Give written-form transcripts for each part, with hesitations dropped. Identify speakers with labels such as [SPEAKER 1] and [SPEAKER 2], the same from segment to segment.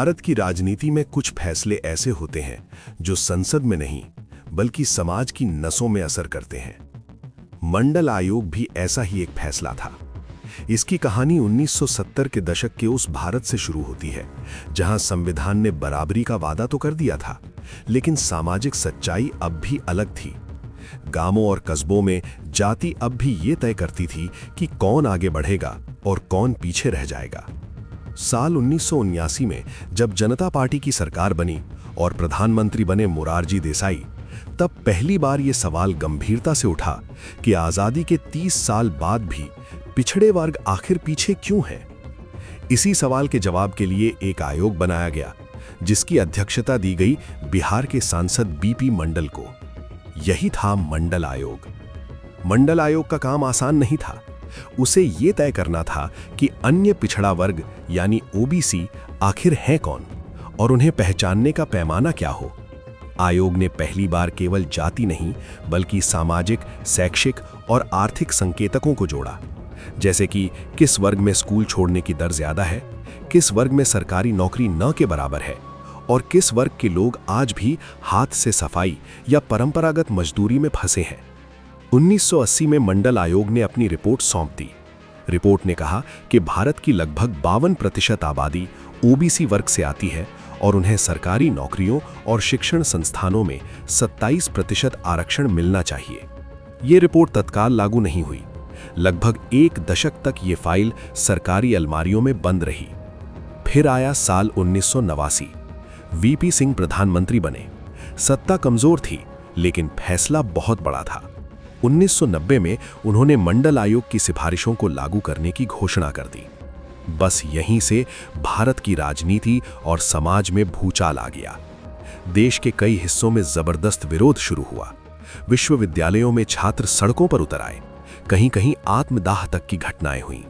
[SPEAKER 1] भारत की राजनीति में कुछ फैसले ऐसे होते हैं जो संसद में नहीं बल्कि समाज की नसों में असर करते हैं। मंडल आयोग भी ऐसा ही एक फैसला था। इसकी कहानी 1970 के दशक के उस भारत से शुरू होती है जहां संविधान ने बराबरी का वादा तो कर दिया था, लेकिन सामाजिक सच्चाई अब भी अलग थी। गांवों और कस्बों में जाति अब भी ये तय करती थी कि कौन आगे बढ़ेगा और कौन पीछे रह जाएगा। साल 1979 में जब जनता पार्टी की सरकार बनी और प्रधानमंत्री बने मोरारजी देसाई, तब पहली बार ये सवाल गंभीरता से उठा कि आजादी के 30 साल बाद भी पिछड़े वर्ग आखिर पीछे क्यों है। इसी सवाल के जवाब के लिए एक आयोग बनाया गया, जिसकी अध्यक्षता दी गई बिहार के सांसद बीपी मंडल को। यही था मंडल आयोग। मंडल आयोग का काम आसान नहीं था। उसे ये तय करना था कि अन्य पिछड़ा वर्ग यानी ओबीसी आखिर हैं कौन और उन्हें पहचानने का पैमाना क्या हो। आयोग ने पहली बार केवल जाति नहीं बल्कि सामाजिक, शैक्षिक और आर्थिक संकेतकों को जोड़ा, जैसे कि किस वर्ग में स्कूल छोड़ने की दर ज्यादा है, किस वर्ग में सरकारी नौकरी न के बराबर है और किस वर्ग के लोग आज भी हाथ से सफाई या परंपरागत मजदूरी में फंसे हैं। 1980 में मंडल आयोग ने अपनी रिपोर्ट सौंप दी। रिपोर्ट ने कहा कि भारत की लगभग 52% आबादी ओबीसी वर्ग से आती है और उन्हें सरकारी नौकरियों और शिक्षण संस्थानों में 27% आरक्षण मिलना चाहिए। ये रिपोर्ट तत्काल लागू नहीं हुई। लगभग एक दशक तक ये फाइल सरकारी अलमारियों में बंद रही। फिर आया साल 1989। वीपी सिंह प्रधानमंत्री बने। सत्ता कमजोर थी, लेकिन फैसला बहुत बड़ा था। 1990 में उन्होंने मंडल आयोग की सिफारिशों को लागू करने की घोषणा कर दी। बस यहीं से भारत की राजनीति और समाज में भूचाल आ गया। देश के कई हिस्सों में जबरदस्त विरोध शुरू हुआ। विश्वविद्यालयों में छात्र सड़कों पर उतर आए। कहीं-कहीं आत्मदाह तक की घटनाएं हुईं।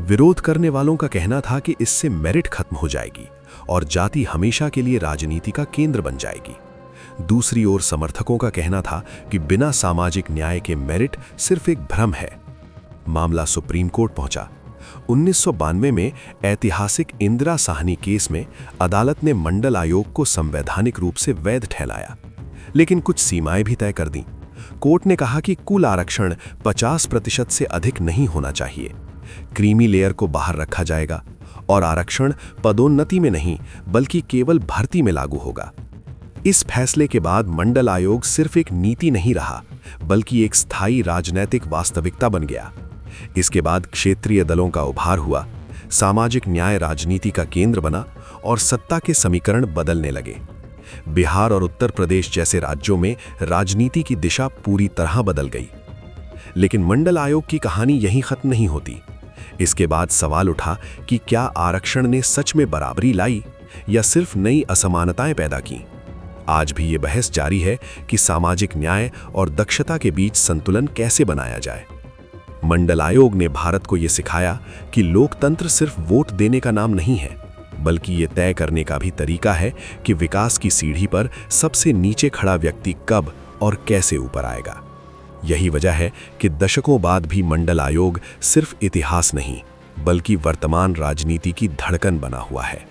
[SPEAKER 1] विरोध करने वालों का कहना था कि इससे मेरिट खत्म हो जाएगी और जाति हमेशा के लिए राजनीति का केंद्र बन जाएगी। दूसरी ओर समर्थकों का कहना था कि बिना सामाजिक न्याय के मेरिट सिर्फ एक भ्रम है। मामला सुप्रीम कोर्ट पहुंचा। 1992 में ऐतिहासिक इंदिरा साहनी केस में अदालत ने मंडल आयोग को संवैधानिक रूप से वैध ठहराया, लेकिन कुछ सीमाएं भी तय कर दी। कोर्ट ने कहा कि कुल आरक्षण 50% से अधिक नहीं होना चाहिए। क्रीमी लेयर को बाहर रखा जाएगा और आरक्षण पदोन्नति में नहीं बल्कि केवल भर्ती में लागू होगा। इस फैसले के बाद मंडल आयोग सिर्फ एक नीति नहीं रहा बल्कि एक स्थायी राजनैतिक वास्तविकता बन गया। इसके बाद क्षेत्रीय दलों का उभार हुआ, सामाजिक न्याय राजनीति का केंद्र बना और सत्ता के समीकरण बदलने लगे। बिहार और उत्तर प्रदेश जैसे राज्यों में राजनीति की दिशा पूरी तरह बदल गई। लेकिन मंडल आयोग की कहानी यहीं खत्म नहीं होती। इसके बाद सवाल उठा कि क्या आरक्षण ने सच में बराबरी लाई या सिर्फ नई असमानताएं पैदा की। आज भी ये बहस जारी है कि सामाजिक न्याय और दक्षता के बीच संतुलन कैसे बनाया जाए। मंडल आयोग ने भारत को ये सिखाया कि लोकतंत्र सिर्फ वोट देने का नाम नहीं है, बल्कि ये तय करने का भी तरीका है कि विकास की सीढ़ी पर सबसे नीचे खड़ा व्यक्ति कब और कैसे ऊपर आएगा। यही वजह है कि दशकों बाद भी मंडल आयोग सिर्फ इतिहास नहीं बल्कि वर्तमान राजनीति की धड़कन बना हुआ है।